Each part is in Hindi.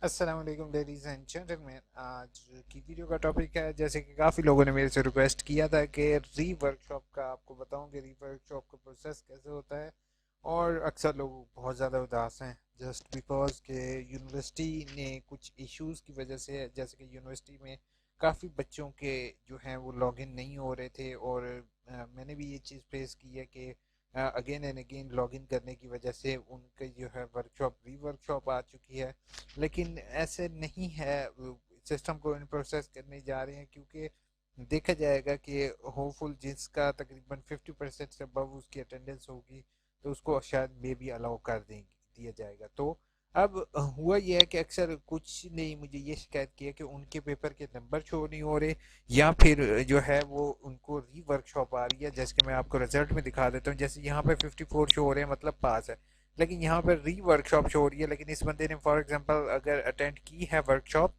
अस्सलाम वालेकुम लेडीज़ एंड जेंटलमैन। आज की वीडियो का टॉपिक है, जैसे कि काफ़ी लोगों ने मेरे से रिक्वेस्ट किया था कि री वर्कशॉप का आपको बताऊं कि री वर्कशॉप का प्रोसेस कैसे होता है। और अक्सर लोग बहुत ज़्यादा उदास हैं जस्ट बिकॉज के यूनिवर्सिटी ने कुछ इश्यूज़ की वजह से, जैसे कि यूनिवर्सिटी में काफ़ी बच्चों के जो हैं वो लॉगिन नहीं हो रहे थे। और मैंने भी ये चीज़ फेस की है कि अगेन एंड अगेन लॉगिन करने की वजह से उनके जो है वर्कशॉप री वर्कशॉप आ चुकी है। लेकिन ऐसे नहीं है, सिस्टम को इन प्रोसेस करने जा रहे हैं क्योंकि देखा जाएगा कि होपफुल जिसका तकरीबन 50% से अबव उसकी अटेंडेंस होगी तो उसको शायद मे भी अलाउ कर देंगे, दिया जाएगा। तो अब हुआ यह है कि अक्सर कुछ ने मुझे ये शिकायत की है कि उनके पेपर के नंबर शो नहीं हो रहे, या फिर जो है वो उनको री वर्कशॉप आ रही है। जैसे कि मैं आपको रिजल्ट में दिखा देता हूँ, जैसे यहाँ पे 54 शो हो रहे हैं, मतलब पास है। लेकिन यहाँ पर री वर्कशॉप शो हो रही है। लेकिन इस बंदे ने फॉर एग्जांपल अगर अटेंड की है वर्कशॉप,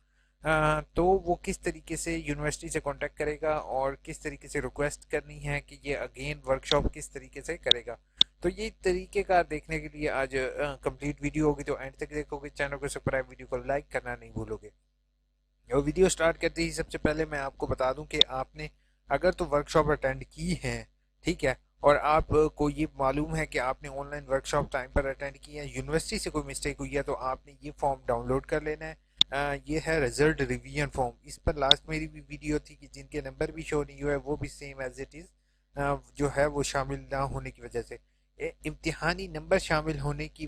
तो वो किस तरीके से यूनिवर्सिटी से कांटेक्ट करेगा और किस तरीके से रिक्वेस्ट करनी है कि ये अगेन वर्कशॉप किस तरीके से करेगा। तो ये तरीकेकार देखने के लिए आज कंप्लीट वीडियो होगी, तो एंड तक देखोगे। चैनल को सब्सक्राइब, वीडियो को लाइक करना नहीं भूलोगे। और वीडियो स्टार्ट करते ही सबसे पहले मैं आपको बता दूं कि आपने अगर तो वर्कशॉप अटेंड की है, ठीक है, और आपको ये मालूम है कि आपने ऑनलाइन वर्कशॉप टाइम पर अटेंड की है, यूनिवर्सिटी से कोई मिस्टेक हुई है, तो आपने ये फॉर्म डाउनलोड कर लेना है। ये है रिजल्ट रिवीजन फॉर्म। इस पर लास्ट मेरी भी वीडियो थी कि जिनके नंबर भी शो नहीं हुए वो भी सेम एज इट इज़ जो है वो शामिल ना होने की वजह से इम्तिहानी नंबर शामिल होने की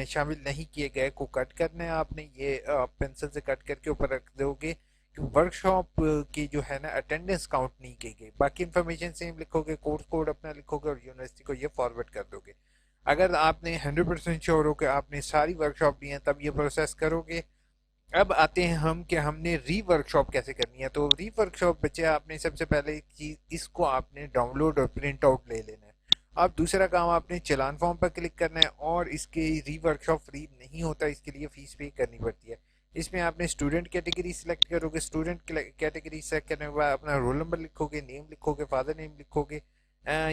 शामिल नहीं किए गए को कट करना है आपने। ये पेंसिल से कट करके ऊपर रख दोगे कि वर्कशॉप की जो है ना अटेंडेंस काउंट नहीं की गई। बाकी इन्फॉर्मेशन सेम लिखोगे, कोर्स कोड अपना लिखोगे और यूनिवर्सिटी को ये फॉरवर्ड कर दोगे। अगर आपने 100% श्योर हो कि आपने सारी वर्कशॉप दी है तब ये प्रोसेस करोगे। अब आते हैं हम कि हमने री वर्कशॉप कैसे करनी है। तो री वर्कशॉप बच्चे आपने सबसे पहले चीज इसको आपने डाउनलोड और प्रिंट आउट ले लेना है। अब दूसरा काम आपने चलान फॉर्म पर क्लिक करना है। और इसके री वर्कशॉप फ्री नहीं होता, इसके लिए फीस पे करनी पड़ती है। इसमें आपने स्टूडेंट कैटेगरी सिलेक्ट करोगे। स्टूडेंट कैटेगरी सेलेक्ट करने के बाद अपना रोल नंबर लिखोगे, नेम लिखोगे, फादर नेम लिखोगे।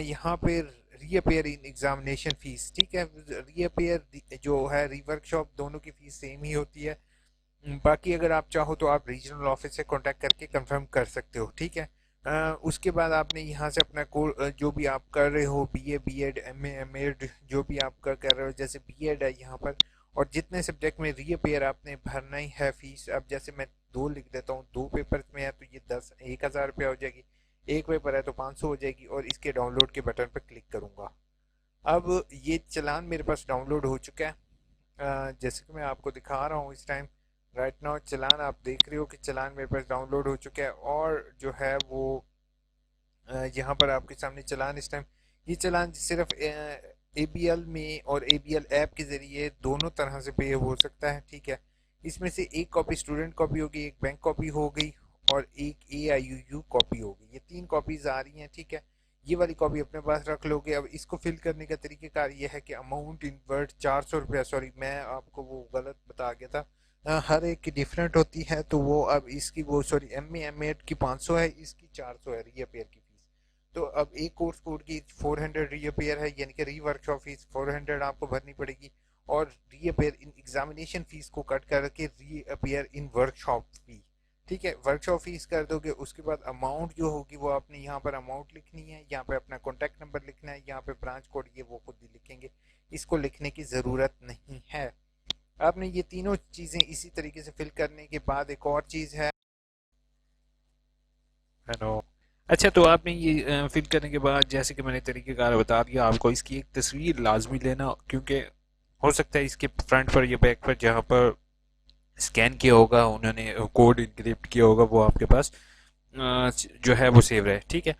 यहाँ पे रीअपेयर इन एग्जामिनेशन फीस, ठीक है। रीअपेयर जो है री वर्कशॉप, दोनों की फीस सेम ही होती है। बाकी अगर आप चाहो तो आप रीजनल ऑफिस से कांटेक्ट करके कंफर्म कर सकते हो, ठीक है। उसके बाद आपने यहाँ से अपना जो भी आप कर रहे हो, बीए, बीएड, एमए, एमएड, जो भी आप कर रहे हो, जैसे बीएड है यहाँ पर। और जितने सब्जेक्ट में रीअपेयर आपने भरना ही है फीस। अब जैसे मैं दो लिख देता हूँ, दो पेपर में है तो ये 10 1,000 रुपया हो जाएगी। एक पेपर है तो 500 हो जाएगी। और इसके डाउनलोड के बटन पर क्लिक करूंगा। अब ये चालान मेरे पास डाउनलोड हो चुका है। जैसे कि मैं आपको दिखा रहा हूँ इस टाइम राइट नाउ चालान आप देख रहे हो कि चालान मेरे पास डाउनलोड हो चुका है। और जो है वो यहाँ पर आपके सामने चालान इस टाइम, ये चालान सिर्फ एबीएल में और एबीएल ऐप के जरिए दोनों तरह से पे हो सकता है, ठीक है। इसमें से एक कॉपी स्टूडेंट कॉपी होगी, एक बैंक कॉपी हो गई, और एक AIUU कॉपी होगी। ये तीन कॉपीज आ रही हैं, ठीक है। ये वाली कॉपी अपने पास रख लोगे। अब इसको फिल करने का तरीकेकार ये है कि अमाउंट इन वर्ड 400 रुपया, सॉरी मैं आपको वो गलत बता गया था। हर एक की डिफरेंट होती है, तो वो अब इसकी वो सॉरी एम एड की 500 है, इसकी 400 है रीअपेयर की फीस। तो अब एक कोर्स कोड की 400 रीअपेयर है, यानी कि री वर्कशॉप फीस 400 आपको भरनी पड़ेगी। और रीअपेयर इन एग्जामिनेशन फीस को कट करके रीअपेयर इन वर्कशॉप फी, ठीक है, वर्कशॉप फीस कर दोगे। उसके बाद अमाउंट जो होगी वो आपने यहाँ पर अमाउंट लिखनी है, यहाँ पे अपना कॉन्टैक्ट नंबर लिखना है, यहाँ पे ब्रांच कोड ये वो खुद ही लिखेंगे। इसको लिखने की ज़रूरत नहीं है। आपने ये तीनों चीज़ें इसी तरीके से फिल करने के बाद एक और चीज़ है। हेलो। अच्छा, तो आपने ये फिल करने के बाद जैसे कि मैंने तरीकेकार बता दिया आपको, इसकी एक तस्वीर लाजमी लेना, क्योंकि हो सकता है इसके फ्रंट पर या बैक पर जहाँ पर स्कैन किया होगा उन्होंने, कोड इनक्रिप्ट किया होगा, वो आपके पास जो है वो सेव रहे, ठीक है।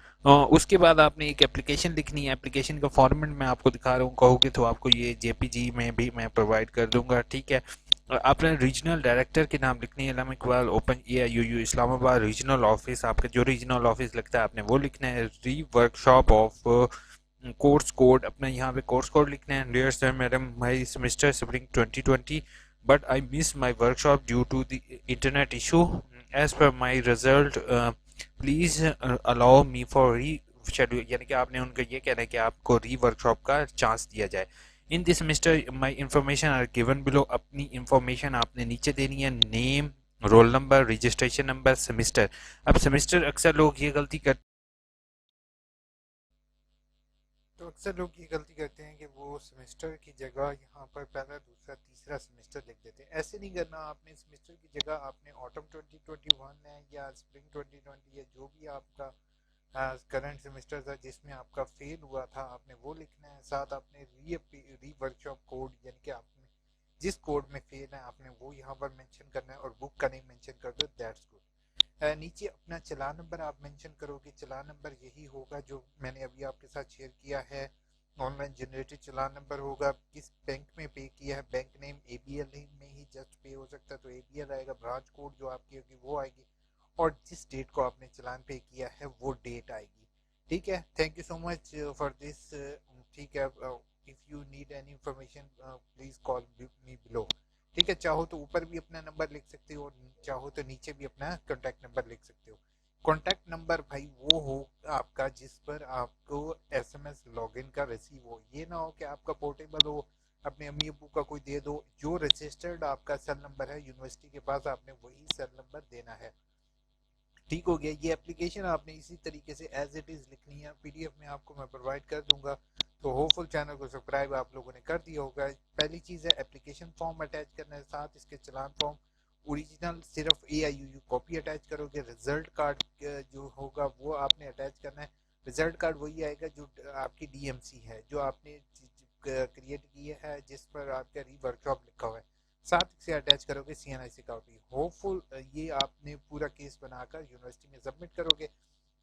उसके बाद आपने एक एप्लीकेशन लिखनी है। एप्लीकेशन का फॉर्मेट मैं आपको दिखा रहा हूँ, कहोगे तो आपको ये जेपीजी में भी मैं प्रोवाइड कर दूंगा, ठीक है। आपने रीजनल डायरेक्टर के नाम लिखनी है, Islamic Iqbal open AIUU Islamabad regional office. आपका जो रीजनल ऑफिस लगता है आपने वो लिखना है। री वर्कशॉप ऑफ कोर्स कोड, अपना यहाँ पे कोर्स कोड लिखना है। Dear sir madam, my semester spring 2020 but I missed my workshop due to the internet issue. As per my result, please allow me for reschedule, यानी कि आपने उनको ये कहना है कि आपको री वर्कशॉप का चांस दिया जाए। In this semester my information are given below. अपनी इंफॉर्मेशन आपने नीचे देनी है, name, roll number, registration number, semester. अब सेमेस्टर अक्सर लोग ये गलती कर तो अक्सर लोग ये गलती करते हैं कि वो सेमेस्टर की जगह यहाँ पर पहला दूसरा तीसरा सेमेस्टर लिख देते हैं। ऐसे नहीं करना। आपने सेमेस्टर की जगह आपने ऑटम 2021 है या स्प्रिंग 2020 है, जो भी आपका करंट सेमेस्टर था जिसमें आपका फेल हुआ था, आपने वो लिखना है। साथ आपने री वर्कशॉप कोड, यानी कि आपने जिस कोड में फेल है आपने वो यहाँ पर मेंशन करना है, और बुक का नेम मेंशन कर दो, दैट्स गुड। नीचे अपना चलान नंबर आप मेंशन करोगे। चलान नंबर यही होगा जो मैंने अभी आपके साथ शेयर किया है, ऑनलाइन जनरेटेड चलान नंबर होगा। किस बैंक में पे किया है, बैंक नेम एबीएल में ही जस्ट पे हो सकता है तो एबीएल आएगा। ब्रांच कोड जो आपकी होगी वो आएगी, और जिस डेट को आपने चलान पे किया है वो डेट आएगी। ठीक है, thank you so much for this. ठीक है, if you need any information please call me below. ठीक है, चाहो तो ऊपर भी अपना नंबर लिख सकते हो, चाहो तो नीचे भी अपना कॉन्टैक्ट नंबर लिख सकते हो। कॉन्टैक्ट नंबर भाई वो हो आपका जिस पर आपको एसएमएस लॉगिन का रिसीव हो। ये ना हो कि आपका पोर्टेबल हो, अपने अम्मी अबू का कोई दे दो। जो रजिस्टर्ड आपका सेल नंबर है यूनिवर्सिटी के पास, आपने वही सेल नंबर देना है। ठीक हो गया। ये एप्लीकेशन आपने इसी तरीके से एज इट इज़ लिखनी है, पीडीएफ में आपको मैं प्रोवाइड कर दूंगा। तो होपफुल चैनल को सब्सक्राइब आप लोगों ने कर दिया होगा। पहली चीज़ है एप्लीकेशन फॉर्म अटैच करना है, साथ इसके चलान फॉर्म ओरिजिनल सिर्फ AIUU कॉपी अटैच करोगे। रिजल्ट कार्ड जो होगा वो आपने अटैच करना है। रिजल्ट कार्ड वही आएगा जो आपकी DMC है, जो आपने क्रिएट की है, जिस पर आपका री वर्कशॉप लिखा हुआ है। साथ से अटैच करोगे CNIC कॉपी। होपफुल ये आपने पूरा केस बनाकर यूनिवर्सिटी में सबमिट करोगे।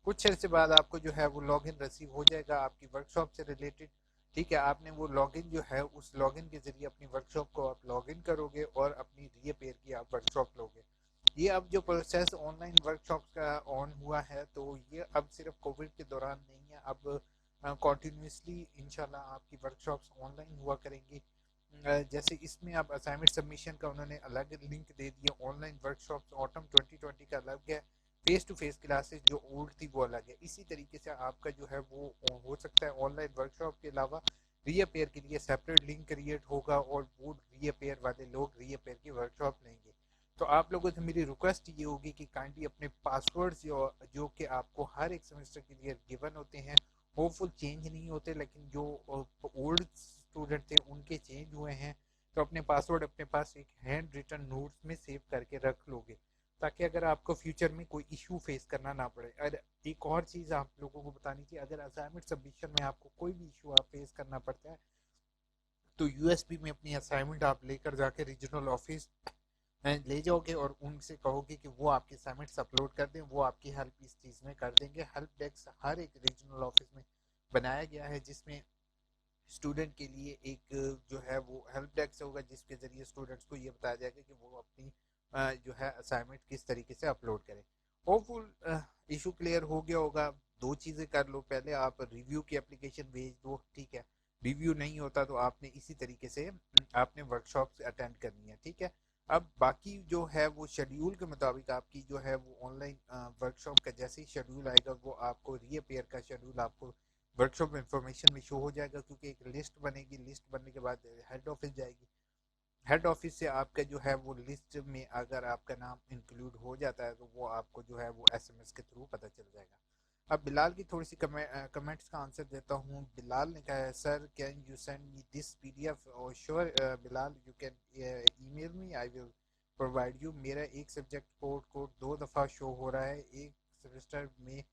कुछ अर्से बाद आपको जो है वो लॉगिन रिसीव हो जाएगा आपकी वर्कशॉप से रिलेटेड। ठीक है, आपने वो लॉगिन जो है उस लॉगिन के जरिए अपनी वर्कशॉप को आप लॉगिन करोगे और अपनी रीअपेयर की आप वर्कशॉप लोगे। ये अब जो प्रोसेस ऑनलाइन वर्कशॉप का ऑन हुआ है, तो ये अब सिर्फ कोविड के दौरान नहीं है, अब कॉन्टीन्यूसली इंशाल्लाह आपकी वर्कशॉप्स ऑनलाइन हुआ करेंगी। जैसे इसमें अब असाइनमेंट सबमिशन का उन्होंने अलग लिंक दे दिया। ऑनलाइन वर्कशॉप्स ऑटम 2020 का अलग है, फेस टू फेस क्लासेस जो ओल्ड थी वो अलग है। इसी तरीके से आपका जो है वो हो सकता है ऑनलाइन वर्कशॉप के अलावा रीअपेयर के लिए सेपरेट लिंक क्रिएट होगा, और वो रीअपेयर वाले लोग रीअपेयर की वर्कशॉप लेंगे। तो आप लोगों से मेरी रिक्वेस्ट ये होगी कि काइंडली अपने पासवर्ड्स जो कि आपको हर एक सेमेस्टर के लिए गिवन होते हैं, होपफुल चेंज नहीं होते, लेकिन जो ओल्ड स्टूडेंट थे उनके चेंज हुए हैं, तो अपने पासवर्ड अपने पास एक हैंड रिटन नोट्स में सेव करके रख लोगे, ताकि अगर आपको फ्यूचर में कोई इशू फेस करना ना पड़े। और एक और चीज़ आप लोगों को बतानी थी, अगर असाइनमेंट सबमिशन में आपको कोई भी इशू आप फेस करना पड़ता है, तो यूएसबी में अपनी असाइनमेंट आप लेकर जाके रीजनल ऑफिस ले जाओगे और उनसे कहोगे कि वो आपके असाइनमेंट्स अपलोड कर दें। वो आपकी हेल्प इस चीज़ में कर देंगे। हेल्प डेस्क हर एक रीजनल ऑफिस में बनाया गया है, जिसमें स्टूडेंट के लिए एक जो है वो हेल्प डेस्क होगा, जिसके ज़रिए स्टूडेंट्स को ये बताया जाएगा कि वो अपनी जो है असाइनमेंट किस तरीके से अपलोड करें। होपफुल इशू क्लियर हो गया होगा। दो चीज़ें कर लो, पहले आप रिव्यू की एप्लीकेशन भेज दो। ठीक है, रिव्यू नहीं होता तो आपने इसी तरीके से आपने वर्कशॉप अटेंड करनी है। ठीक है, अब बाकी जो है वो शेड्यूल के मुताबिक आपकी जो है वो ऑनलाइन वर्कशॉप का जैसे ही शेड्यूल आएगा वो आपको रीअपेयर का शेड्यूल आपको वर्कशॉप इंफॉर्मेशन में शो हो जाएगा, क्योंकि एक लिस्ट बनेगी। लिस्ट बनने के बाद हेड ऑफिस जाएगी। हेड ऑफिस से आपका जो है वो लिस्ट में अगर आपका नाम इंक्लूड हो जाता है तो वो आपको जो है वो एसएमएस के थ्रू पता चल जाएगा। अब बिलाल की थोड़ी सी कमेंट्स का आंसर देता हूँ। बिलाल ने कहा है, sir can you send me this PDF? और sure Bilal, you can email me, I will provide you. मेरा एक सब्जेक्ट कोड 2 दफ़ा शो हो रहा है, एक सेमेस्टर में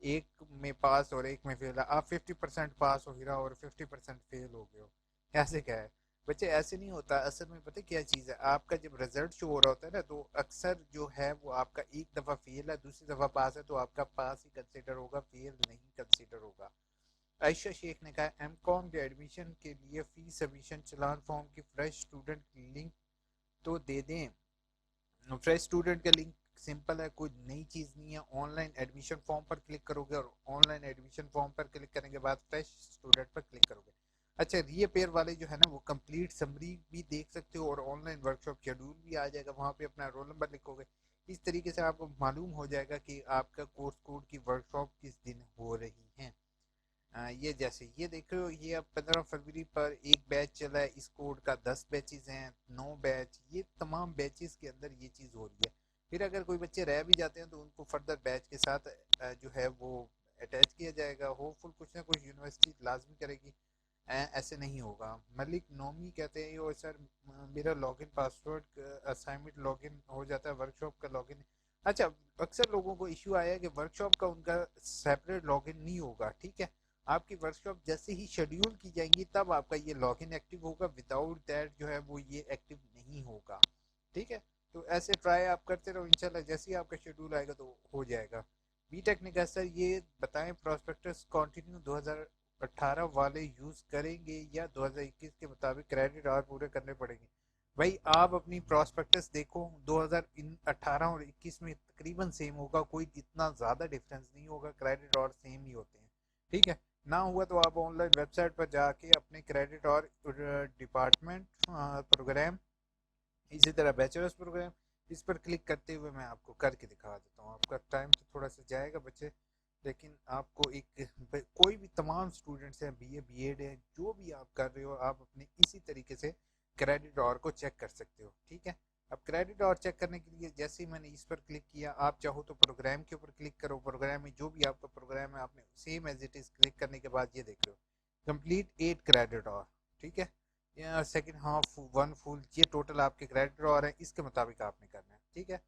एक में पास और एक में फेल है। आप 50% पास हो हीरा और 50% फेल हो गए हो, ऐसे क्या है? बच्चे ऐसे नहीं होता। असल में पता क्या चीज़ है, आपका जब रिजल्ट शो हो रहा होता है ना, तो अक्सर जो है वो आपका एक दफ़ा फेल है, दूसरी दफ़ा पास है, तो आपका पास ही कंसिडर होगा, फेल नहीं कंसिडर होगा। आयशा शेख ने कहा, MCOM के एडमिशन के लिए फीस सबमिशन चलान फॉर्म की फ्रेश स्टूडेंट की लिंक तो दे दें। फ्रेश स्टूडेंट का लिंक सिंपल है, कोई नई चीज़ नहीं है। ऑनलाइन एडमिशन फॉर्म पर क्लिक करोगे और ऑनलाइन एडमिशन फॉर्म पर क्लिक करने के बाद फ्रेश स्टूडेंट पर क्लिक करोगे। अच्छा, रीअपेयर वाले जो है ना वो कंप्लीट समरी भी देख सकते हो, और ऑनलाइन वर्कशॉप शेड्यूल भी आ जाएगा, वहाँ पे अपना रोल नंबर लिखोगे। इस तरीके से आपको मालूम हो जाएगा कि आपका कोर्स कोड की वर्कशॉप किस दिन हो रही है। ये जैसे ये देख रहे हो, ये अब 15 फरवरी पर एक बैच चला है, इस कोड का 10 बैचेस हैं, 9 बैच, ये तमाम बैचेस के अंदर ये चीज़ हो रही है। फिर अगर कोई बच्चे रह भी जाते हैं तो उनको फर्दर बैच के साथ जो है वो अटैच किया जाएगा। होपफुल कुछ ना कुछ यूनिवर्सिटी लाजमी करेगी, ऐसे नहीं होगा। मलिक नोमी कहते हैं यो सर, मेरा लॉगिन पासवर्ड असाइनमेंट लॉगिन हो जाता है, वर्कशॉप का लॉगिन। अच्छा, अक्सर लोगों को इश्यू आया है कि वर्कशॉप का उनका सेपरेट लॉगिन नहीं होगा। ठीक है, आपकी वर्कशॉप जैसे ही शेड्यूल की जाएंगी तब आपका ये लॉगिन एक्टिव होगा, विदाउट दैट जो है वो ये एक्टिव नहीं होगा। ठीक है, तो ऐसे ट्राई आप करते रहो, इंशाल्लाह जैसे ही आपका शेड्यूल आएगा तो हो जाएगा। बीटेक ने कहा सर ये बताएं प्रोस्पेक्टस कंटिन्यू 2018 वाले यूज करेंगे या 2021 के मुताबिक क्रेडिट और पूरे करने पड़ेंगे। भाई आप अपनी प्रोस्पेक्टस देखो, 2018 और 21 में तकरीबन सेम होगा, कोई इतना ज़्यादा डिफरेंस नहीं होगा, क्रेडिट और सेम ही होते हैं। ठीक है, ना हुआ तो आप ऑनलाइन वेबसाइट पर जाके अपने क्रेडिट और डिपार्टमेंट प्रोग्राम, इसी तरह बैचलर्स प्रोग्राम, इस पर क्लिक करते हुए मैं आपको करके दिखा देता हूँ। आपका टाइम तो थोड़ा सा जाएगा बच्चे, लेकिन आपको एक कोई भी तमाम स्टूडेंट्स हैं, बीए बीएड है, जो भी आप कर रहे हो आप अपने इसी तरीके से क्रेडिट और को चेक कर सकते हो। ठीक है, अब क्रेडिट और चेक करने के लिए जैसे ही मैंने इस पर क्लिक किया, आप चाहो तो प्रोग्राम के ऊपर क्लिक करो, प्रोग्राम में जो भी आपका प्रोग्राम है आपने same as it is click करने के बाद ये देख लो कंप्लीट 8 क्रेडिट और। ठीक है, या सेकंड हाफ 1 फुल, ये टोटल आपके क्रेडिट और है, इसके मुताबिक आपने करना है। ठीक है,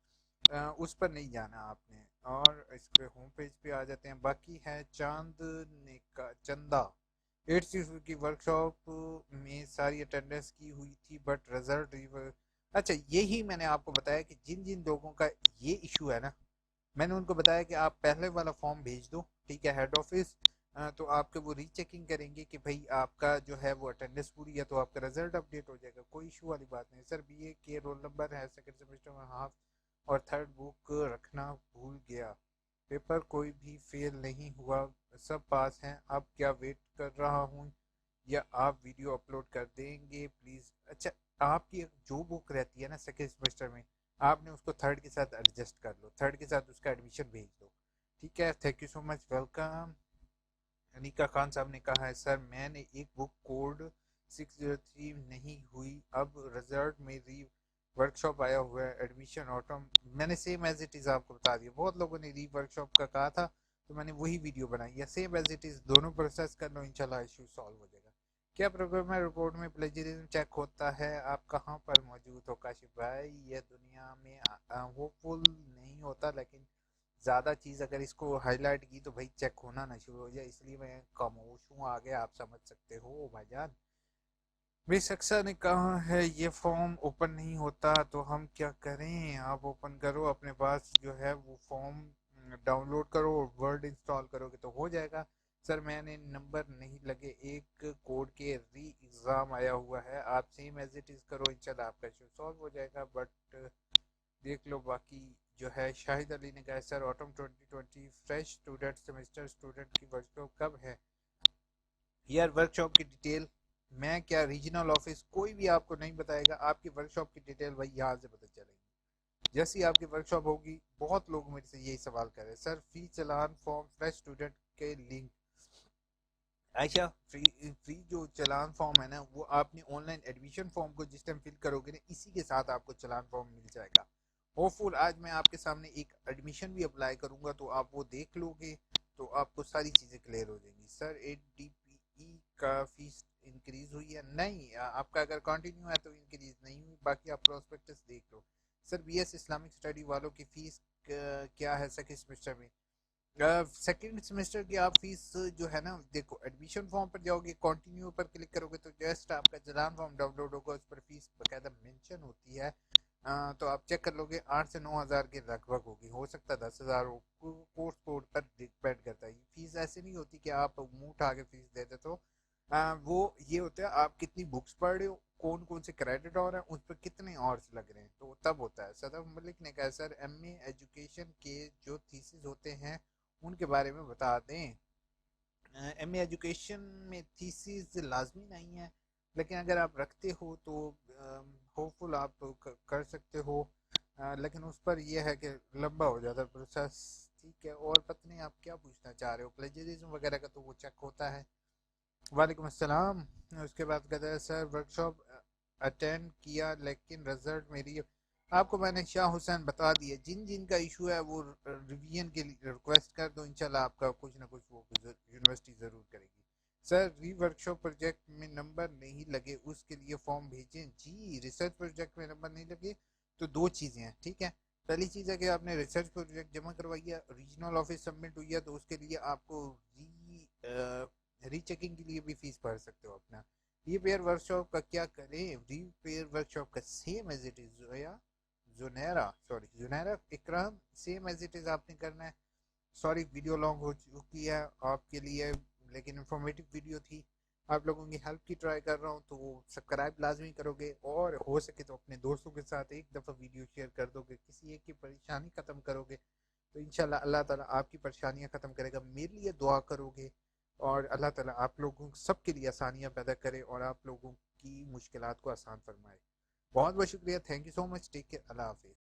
उस पर नहीं जाना आपने। और इस पे होम पेज पे आ जाते हैं। बाकी है चांदने का चंदा, 8 की वर्कशॉप में सारी अटेंडेंस की हुई थी बट रिजल्ट। अच्छा, यही मैंने आपको बताया कि जिन जिन लोगों का ये इशू है ना, मैंने उनको बताया कि आप पहले वाला फॉर्म भेज दो। ठीक है, हेड ऑफिस, तो आपके वो रीचेकिंग करेंगे कि भाई आपका जो है वो अटेंडेंस पूरी है, तो आपका रिजल्ट अपडेट हो जाएगा, कोई इशू वाली बात नहीं। सर बीए के रोल नंबर है सेकंड सेमेस्टर में हाफ और थर्ड बुक रखना भूल गया, पेपर कोई भी फेल नहीं हुआ, सब पास हैं, अब क्या वेट कर रहा हूँ या आप वीडियो अपलोड कर देंगे प्लीज़। अच्छा, आपकी जो बुक रहती है ना सेकेंड सेमेस्टर में, आपने उसको थर्ड के साथ एडजस्ट कर लो, थर्ड के साथ उसका एडमिशन भेज दो। ठीक है, thank you so much, welcome. Anika Khan साहब ने कहा है सर मैंने एक बुक कोड 603 नहीं हुई, अब रिजल्ट में री वर्कशॉप आया हुआ है, एडमिशन ऑटम। मैंने सेम एज इट इज़ आपको बता दिया, बहुत लोगों ने री वर्कशॉप का कहा था तो मैंने वही वीडियो बनाई है, सेम एज इट इज़ दोनों प्रोसेस कर लो, इंशाल्लाह इशू सॉल्व हो जाएगा। क्या प्रोग्रामर रिपोर्ट में प्लेजरिज्म चेक होता है, आप कहाँ पर मौजूद हो काशिफ भाई? ये दुनिया में होपफुल नहीं होता, लेकिन ज़्यादा चीज़ अगर इसको हाईलाइट की तो भाई चेक होना ना शुरू हो जाए, इसलिए मैं खामोश हूँ, आगे आप समझ सकते हो भाईजान। मिस अक्सर ने कहा है ये फॉर्म ओपन नहीं होता तो हम क्या करें? आप ओपन करो, अपने पास जो है वो फॉर्म डाउनलोड करो, वर्ड इंस्टॉल करोगे तो हो जाएगा। सर मैंने नंबर नहीं लगे, एक कोड के री एग्ज़ाम आया हुआ है, आप सेम एज इट इज़ करो, इंशाल्लाह आपका इशू सॉल्व हो जाएगा। बट देख लो बाकी जो है। शाहिद अली ने कहा sir autumn 2020 fresh student semester student की वर्कशॉप कब है? यार वर्कशॉप की डिटेल मैं क्या, रीजनल ऑफिस कोई भी आपको नहीं बताएगा, आपकी वर्कशॉप की डिटेल भाई यहाँ से पता चलेगी जैसी आपकी वर्कशॉप होगी। बहुत लोग मेरे से यही सवाल कर रहे हैं सर फी चलान फॉर्म फ्रेश स्टूडेंट के लिंक। आयशा, फ्री फ्री जो चलान फॉर्म है ना, वो आपने ऑनलाइन एडमिशन फॉर्म को जिस टाइम फिल करोगे ना, इसी के साथ आपको चलान फॉर्म मिल जाएगा। होपफुल आज मैं आपके सामने एक एडमिशन भी अप्लाई करूंगा तो आप वो देख लोगे तो आपको सारी चीज़ें क्लियर हो जाएंगी। सर एडीपीई का फीस इंक्रीज हुई है? नहीं, आपका अगर कंटिन्यू है तो इंक्रीज नहीं हुई, बाकी आप प्रोस्पेक्टस देख लो। सर बीएस इस्लामिक स्टडी वालों की फीस क्या है सेकेंड सेमेस्टर में? सेकेंड सेमेस्टर की आप फीस जो है ना, देखो एडमिशन फॉर्म पर जाओगे, कंटिन्यू पर क्लिक करोगे तो जस्ट आपका चलान फॉर्म डाउनलोड होगा, उस पर फीस बकायदा मेंशन होती है। तो आप चेक कर लोगे 8 से 9 हज़ार के लगभग होगी, हो सकता है 10 हज़ार हो, कोर्स कोड पर डिपेंड करता है। फीस ऐसे नहीं होती कि आप मुंह उठा के फीस दे दे, तो वो ये होता है आप कितनी बुक्स पढ़ रहे हो, कौन कौन से क्रेडिट और हैं, उस पर कितने आवर्स लग रहे हैं, तो तब होता है। सदर मलिक ने कहा सर एमए एजुकेशन के जो थीसिस होते हैं उनके बारे में बता दें। एमए एजुकेशन में थीसिस लाजमी नहीं है, लेकिन अगर आप रखते हो तो होपफुल आप कर सकते हो। लेकिन उस पर यह है कि लंबा हो जाता है प्रोसेस। ठीक है, और पता नहीं आप क्या पूछना चाह रहे हो, प्लेजरिज्म वगैरह का तो वो चेक होता है। वालेकुम अस्सलाम। उसके बाद कहता है सर वर्कशॉप अटेंड किया लेकिन रिजल्ट मेरी, आपको मैंने शाह हुसैन बता दिया, जिन जिन का इशू है वो रिवीजन के लिए रिक्वेस्ट कर दो, इंशाल्लाह आपका कुछ ना कुछ वो यूनिवर्सिटी ज़रूर करेगी। सर री वर्कशॉप प्रोजेक्ट में नंबर नहीं लगे उसके लिए फॉर्म भेजें जी। रिसर्च प्रोजेक्ट में नंबर नहीं लगे तो दो चीज़ें हैं, ठीक है। पहली चीज़ है कि आपने रिसर्च प्रोजेक्ट जमा करवाई है, रीजनल ऑफिस सबमिट हुई है, तो उसके लिए आपको रीचेकिंग के लिए भी फीस भर सकते हो अपना। रिपेयर वर्कशॉप का क्या करें, रिपेयर वर्कशॉप का same as it is Zoya, Junaira sorry Junaira Ikram, same as it is आपने करना है। सॉरी वीडियो लॉन्ग हो चुकी है आपके लिए, लेकिन इंफॉर्मेटिव वीडियो थी, आप लोगों की हेल्प की ट्राई कर रहा हूँ, तो सब्सक्राइब लाजमी करोगे और हो सके तो अपने दोस्तों के साथ एक दफ़ा वीडियो शेयर कर दोगे, किसी एक की परेशानी ख़त्म करोगे तो इंशाल्लाह अल्लाह ताला आपकी परेशानियां ख़त्म करेगा। मेरे लिए दुआ करोगे और अल्लाह ताला आप लोगों सबके लिए आसानियां पैदा करे और आप लोगों की मुश्किलात को आसान फरमाए। बहुत बहुत शुक्रिया, thank you so much, take care, अल्लाह हाफिज़।